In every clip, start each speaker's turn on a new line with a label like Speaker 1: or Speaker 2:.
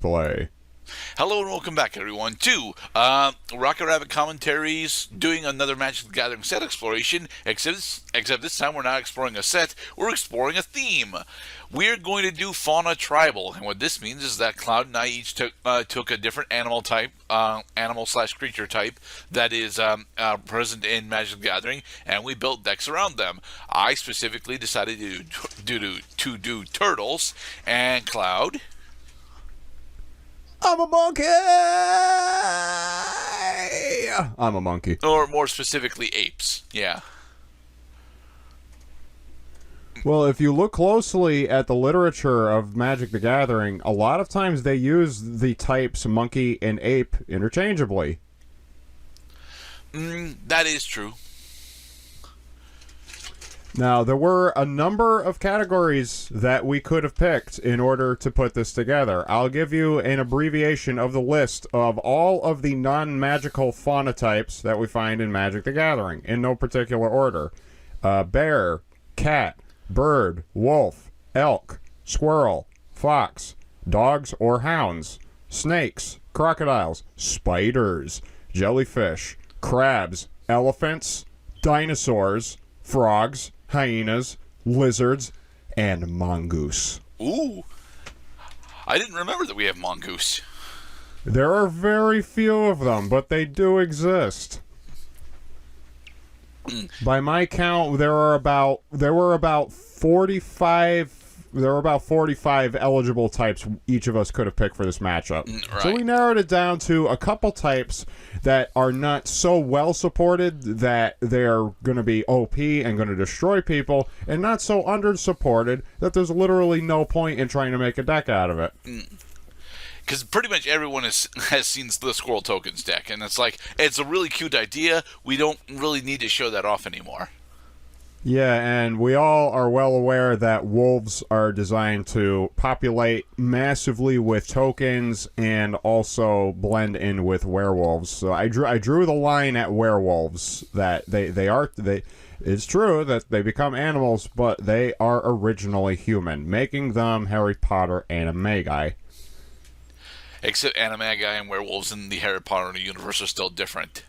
Speaker 1: Play.
Speaker 2: Hello and welcome back, everyone, to Rocket Rabbit Commentaries, doing another Magic the Gathering set exploration, except this time we're not exploring a set, we're exploring a theme. We're going to do Fauna Tribal, and what this means is that Cloud and I each took a different animal type, animal/creature type, that is present in Magic the Gathering, and we built decks around them. I specifically decided to do turtles, and Cloud...
Speaker 1: I'm a monkey! I'm a monkey.
Speaker 2: Or more specifically, apes. Yeah.
Speaker 1: Well, if you look closely at the literature of Magic the Gathering, a lot of times they use the types monkey and ape interchangeably.
Speaker 2: That is true.
Speaker 1: Now, there were a number of categories that we could have picked in order to put this together. I'll give you an abbreviation of the list of all of the non-magical fauna types that we find in Magic the Gathering, in no particular order. Bear, cat, bird, wolf, elk, squirrel, fox, dogs or hounds, snakes, crocodiles, spiders, jellyfish, crabs, elephants, dinosaurs, frogs, hyenas, lizards, and mongoose.
Speaker 2: Ooh. I didn't remember that we have mongoose.
Speaker 1: There are very few of them, but they do exist. By my count, there were about 45 eligible types each of us could have picked for this matchup.
Speaker 2: Right.
Speaker 1: So we narrowed it down to a couple types that are not so well supported that they're going to be OP and going to destroy people, and not so under supported that there's literally no point in trying to make a deck out of it.
Speaker 2: Because pretty much everyone has seen the Squirrel Tokens deck, and it's like, it's a really cute idea. We don't really need to show that off anymore.
Speaker 1: Yeah, and we all are well aware that wolves are designed to populate massively with tokens and also blend in with werewolves. So I drew the line at werewolves, that it's true that they become animals, but they are originally human, making them Harry Potter animagi.
Speaker 2: Except animagi and werewolves in the Harry Potter universe are still different.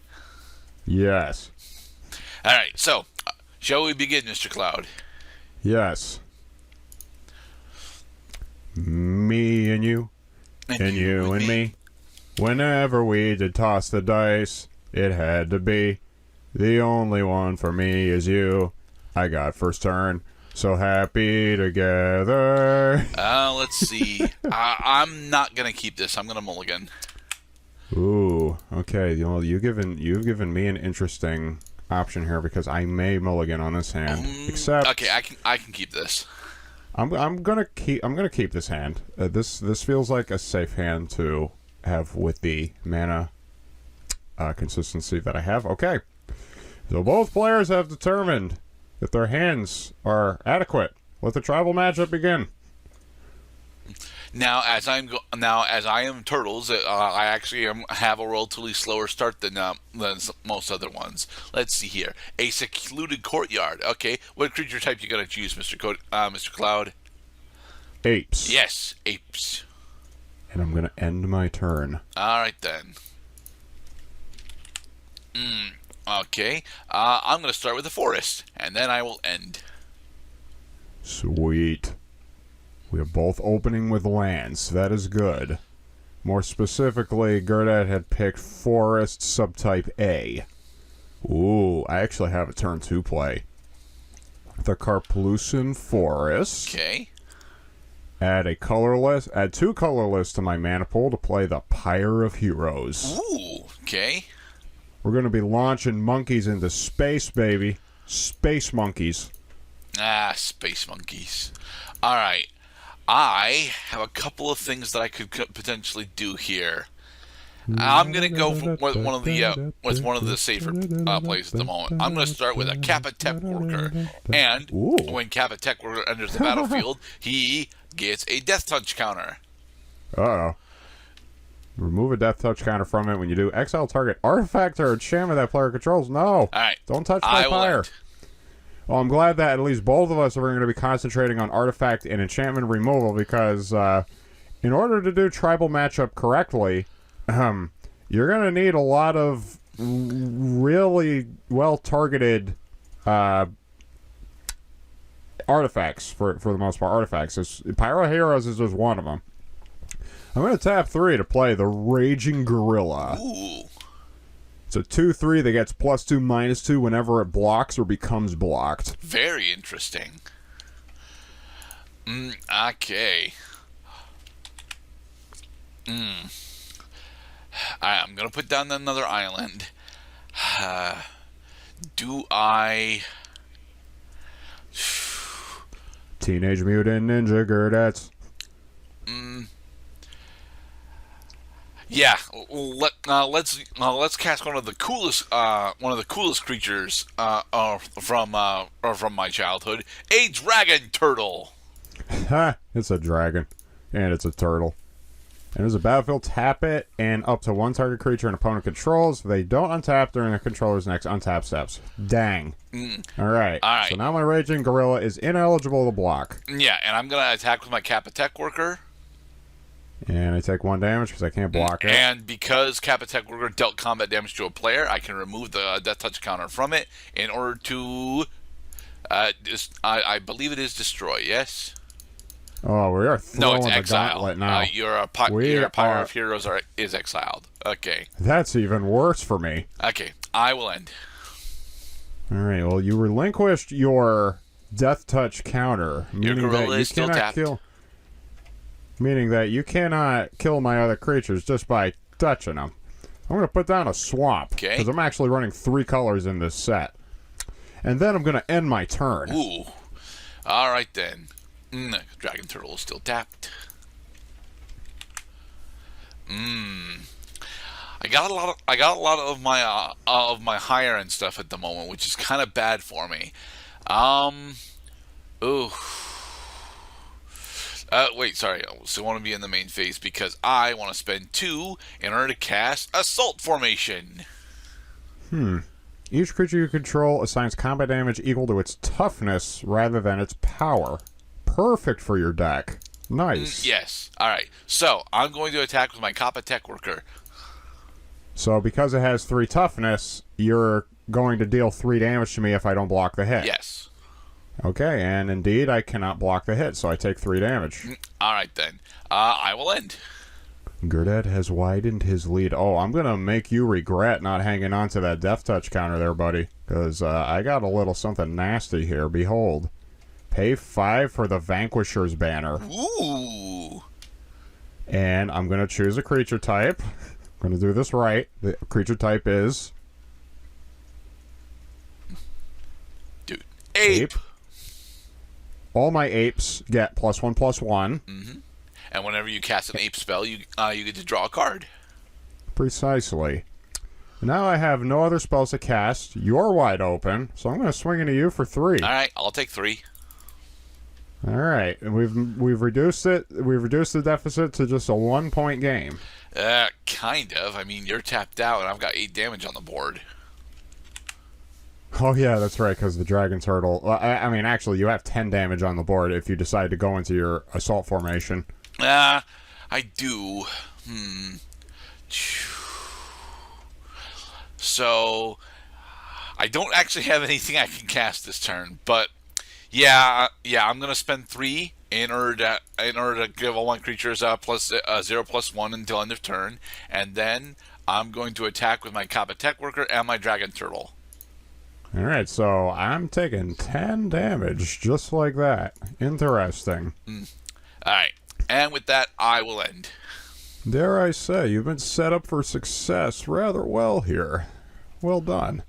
Speaker 1: Yes.
Speaker 2: Alright, so... shall we begin, Mr. Cloud?
Speaker 1: Yes. Me and you, and you and me. Whenever we did toss the dice, it had to be. The only one for me is you. I got first turn. So happy together.
Speaker 2: Let's see. I'm not going to keep this. I'm going to mulligan.
Speaker 1: Ooh, okay. Well, you've given me an interesting option here, because I may mulligan on this hand. Except,
Speaker 2: okay, I can keep this.
Speaker 1: I'm gonna keep this hand. This feels like a safe hand to have with the mana consistency that I have. Okay, so both players have determined that their hands are adequate. Let the tribal matchup begin.
Speaker 2: Now, as I am turtles, I actually have a relatively slower start than most other ones. Let's see here. A secluded courtyard. Okay, what creature type you gonna choose, Mr. Cloud?
Speaker 1: Apes.
Speaker 2: Yes, apes.
Speaker 1: And I'm gonna end my turn.
Speaker 2: All right then. Okay. I'm gonna start with the forest, and then I will end.
Speaker 1: Sweet. We are both opening with lands. That is good. More specifically, Gerdat had picked Forest Subtype A. Ooh, I actually have a turn 2 play. The Karplusan Forest.
Speaker 2: Okay.
Speaker 1: Add 2 colorless to my mana pool to play the Pyre of Heroes.
Speaker 2: Ooh, okay.
Speaker 1: We're going to be launching monkeys into space, baby. Space monkeys.
Speaker 2: Space monkeys. All right. I have a couple of things that I could potentially do here. I'm gonna go with one of the safer plays at the moment. I'm gonna start with a Kappa Tech Worker, and when Kappa Tech Worker enters the battlefield, he gets a Death Touch counter.
Speaker 1: Uh-oh. Remove a Death Touch counter from it when you do. Exile target artifact or enchantment that player controls. No.
Speaker 2: All right.
Speaker 1: Don't touch my fire. Well, I'm glad that at least both of us are going to be concentrating on artifact and enchantment removal, because in order to do tribal matchup correctly, you're going to need a lot of really well-targeted artifacts, for the most part. Artifacts. Pyro Heroes is just one of them. I'm going to tap 3 to play the Raging Gorilla.
Speaker 2: Ooh.
Speaker 1: It's a 2/3 that gets +2/-2 whenever it blocks or becomes blocked.
Speaker 2: Very interesting. Okay. I'm going to put down another island. Do I...
Speaker 1: Teenage Mutant Ninja Gerdettes.
Speaker 2: Yeah, let's cast one of the coolest creatures from my childhood, a dragon turtle.
Speaker 1: Ha! It's a dragon, and it's a turtle. And there's a battlefield, tap it, and up to one target creature an opponent controls. They don't untap during the controller's next untap steps. Dang. Alright. So now my Raging Gorilla is ineligible to block.
Speaker 2: Yeah, and I'm going to attack with my Kappa-Tech Worker.
Speaker 1: And I take 1 damage because I can't block it.
Speaker 2: And because Kappa-Tech Worker dealt combat damage to a player, I can remove the Death Touch counter from it in order to, I believe it is destroy, yes?
Speaker 1: Oh, we are throwing
Speaker 2: it's
Speaker 1: the
Speaker 2: exile.
Speaker 1: gauntlet now.
Speaker 2: Your Pyre of Heroes is exiled. Okay.
Speaker 1: That's even worse for me.
Speaker 2: Okay, I will end.
Speaker 1: Alright, well, you relinquished your Death Touch counter, meaning that you cannot kill... Meaning that you cannot kill my other creatures just by touching them. I'm going to put down a swamp.
Speaker 2: Okay.
Speaker 1: Because I'm actually running 3 colors in this set. And then I'm going to end my turn.
Speaker 2: Ooh. Alright then. Dragon Turtle is still tapped. I got a lot of my higher end stuff at the moment, which is kind of bad for me. Wait, sorry. I still want to be in the main phase because I want to spend 2 in order to cast Assault Formation.
Speaker 1: Each creature you control assigns combat damage equal to its toughness rather than its power. Perfect for your deck. Nice.
Speaker 2: Yes. Alright. So, I'm going to attack with my Kappa-Tech Worker.
Speaker 1: So, because it has 3 toughness, you're going to deal 3 damage to me if I don't block the hit.
Speaker 2: Yes.
Speaker 1: Okay, and indeed, I cannot block the hit, so I take 3 damage.
Speaker 2: Alright then. I will end.
Speaker 1: Gerdet has widened his lead. Oh, I'm going to make you regret not hanging on to that Death Touch counter there, buddy. Because I got a little something nasty here. Behold. Pay 5 for the Vanquisher's banner.
Speaker 2: Ooh.
Speaker 1: And I'm going to choose a creature type. I'm going to do this right. The creature type is...
Speaker 2: Dude. Ape.
Speaker 1: All my apes get +1/+1.
Speaker 2: And whenever you cast an ape spell, you get to draw a card.
Speaker 1: Precisely. Now I have no other spells to cast. You're wide open, so I'm going to swing into you for 3.
Speaker 2: Alright, I'll take 3.
Speaker 1: Alright, and we've reduced it. We've reduced the deficit to just a 1-point game.
Speaker 2: Kind of. I mean, you're tapped out, and I've got 8 damage on the board.
Speaker 1: Oh yeah, that's right, because the Dragon Turtle... I mean, actually, you have 10 damage on the board if you decide to go into your Assault Formation.
Speaker 2: I do. So, I don't actually have anything I can cast this turn, but yeah, I'm gonna spend 3 in order to give all my creatures +0/+1 until end of turn, and then I'm going to attack with my Kappa-Tech Worker and my Dragon Turtle.
Speaker 1: Alright, so I'm taking 10 damage, just like that. Interesting.
Speaker 2: Alright, and with that, I will end.
Speaker 1: Dare I say, you've been set up for success rather well here. Well done.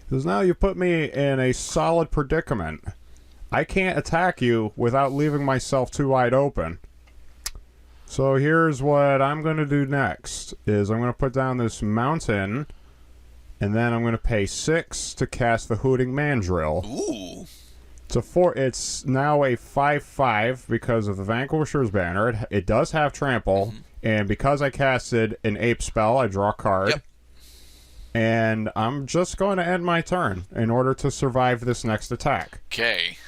Speaker 1: Because now you put me in a solid predicament. I can't attack you without leaving myself too wide open. So here's what I'm going to do next, is I'm going to put down this mountain... And then I'm going to pay 6 to cast the Hooting Mandrill.
Speaker 2: Ooh.
Speaker 1: It's now a 5/5 because of the Vanquisher's banner. It does have trample. And because I casted an ape spell, I draw a card.
Speaker 2: Yep.
Speaker 1: And I'm just going to end my turn in order to survive this next attack.
Speaker 2: Okay.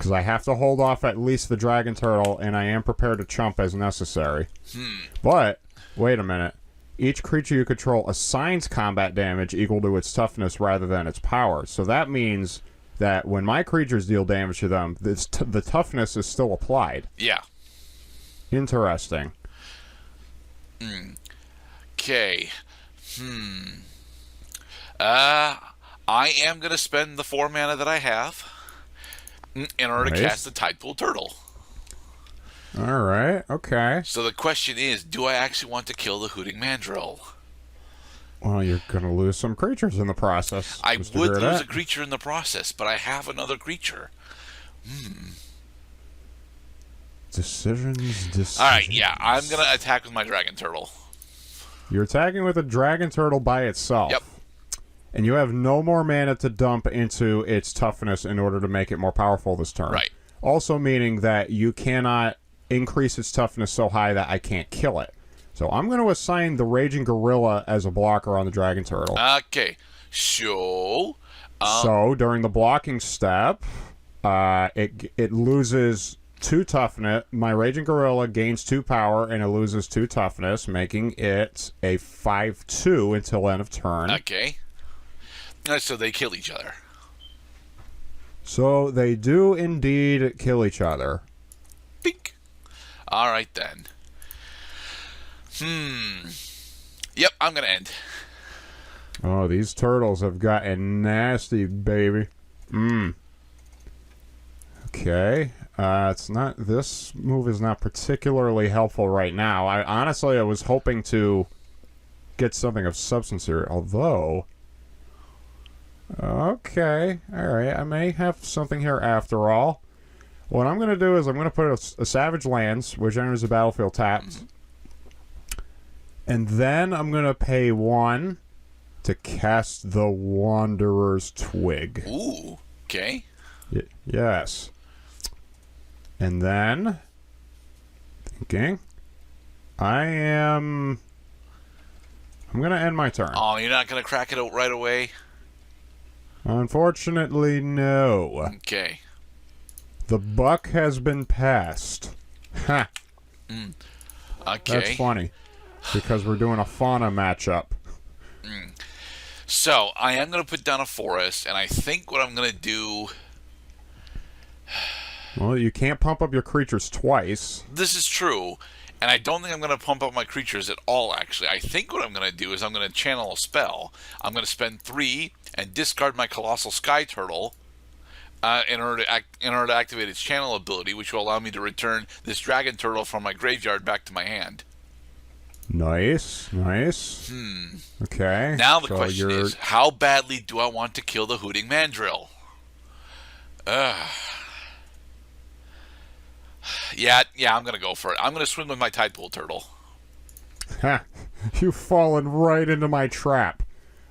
Speaker 1: Because I have to hold off at least the dragon turtle, and I am prepared to chump as necessary. But, wait a minute. Each creature you control assigns combat damage equal to its toughness rather than its power. So that means that when my creatures deal damage to them, the toughness is still applied.
Speaker 2: Yeah.
Speaker 1: Interesting.
Speaker 2: Okay. I am going to spend the 4 mana that I have in order to cast the Tidepool Turtle.
Speaker 1: All right. Okay.
Speaker 2: So the question is, do I actually want to kill the Hooting Mandrill?
Speaker 1: Well, you're going to lose some creatures in the process.
Speaker 2: I would lose a creature in the process, but I have another creature.
Speaker 1: Decisions.
Speaker 2: All right, yeah, I'm going to attack with my Dragon Turtle.
Speaker 1: You're attacking with a dragon turtle by itself.
Speaker 2: Yep.
Speaker 1: And you have no more mana to dump into its toughness in order to make it more powerful this turn.
Speaker 2: Right.
Speaker 1: Also meaning that you cannot increase its toughness so high that I can't kill it. So I'm going to assign the Raging Gorilla as a blocker on the dragon turtle.
Speaker 2: Okay. So
Speaker 1: during the blocking step, it loses 2 toughness. My Raging Gorilla gains 2 power, and it loses 2 toughness, making it a 5/2 until end of turn.
Speaker 2: Okay. So they kill each other.
Speaker 1: So they do indeed kill each other.
Speaker 2: Bink. All right, then. Yep, I'm going to end.
Speaker 1: Oh, these turtles have gotten nasty, baby. Okay. It's not. This move is not particularly helpful right now. I was hoping to get something of substance here, although. Okay, all right. I may have something here after all. What I'm going to do is I'm going to put a Savage Lands, which enters the battlefield tapped, and then I'm going to pay 1 to cast the Wanderer's Twig.
Speaker 2: Ooh. Okay.
Speaker 1: Yes. And then, thinking, I'm going to end my turn.
Speaker 2: Oh, you're not going to crack it out right away?
Speaker 1: Unfortunately, no.
Speaker 2: Okay.
Speaker 1: The buck has been passed. Ha.
Speaker 2: Okay.
Speaker 1: That's funny, because we're doing a fauna matchup.
Speaker 2: So, I am going to put down a forest, and I think what I'm going to do...
Speaker 1: Well, you can't pump up your creatures twice.
Speaker 2: This is true, and I don't think I'm going to pump up my creatures at all, actually. I think what I'm going to do is I'm going to channel a spell. I'm going to spend 3 and discard my Colossal Sky Turtle in order to activate its channel ability, which will allow me to return this Dragon Turtle from my graveyard back to my hand.
Speaker 1: Nice. Okay.
Speaker 2: Now the question is, how badly do I want to kill the Hooting Mandrill? Yeah, I'm going to go for it. I'm going to swing with my Tidepool Turtle.
Speaker 1: Ha! You've fallen right into my trap.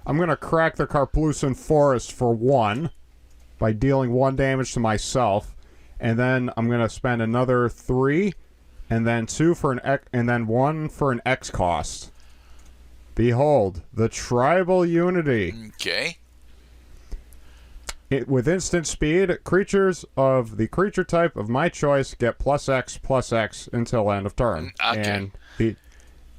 Speaker 1: I'm going to crack the Karplusan Forest for 1 by dealing 1 damage to myself, and then I'm going to spend another 3, and then 2 for and then 1 for an X cost. Behold, the Tribal Unity.
Speaker 2: Okay.
Speaker 1: With instant speed, creatures of the creature type of my choice get +X until end of turn.
Speaker 2: Okay.
Speaker 1: And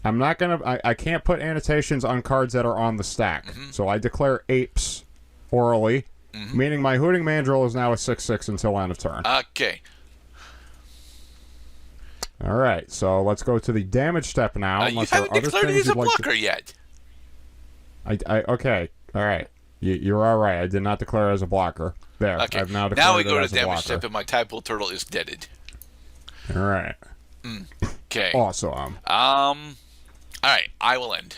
Speaker 1: I'm not gonna. I can't put annotations on cards that are on the stack. So I declare Apes orally, meaning my Hooting Mandrill is now a 6/6 until end of turn.
Speaker 2: Okay.
Speaker 1: All right. So let's go to the damage step now.
Speaker 2: You haven't declared it as a blocker yet.
Speaker 1: Okay. All right. You're all right. I did not declare it as a blocker. There.
Speaker 2: Okay.
Speaker 1: I've now declared
Speaker 2: we go
Speaker 1: it
Speaker 2: to
Speaker 1: as a
Speaker 2: damage
Speaker 1: blocker.
Speaker 2: step, and my Tidepool Turtle is deaded.
Speaker 1: All right.
Speaker 2: Okay.
Speaker 1: Awesome.
Speaker 2: All right. I will end.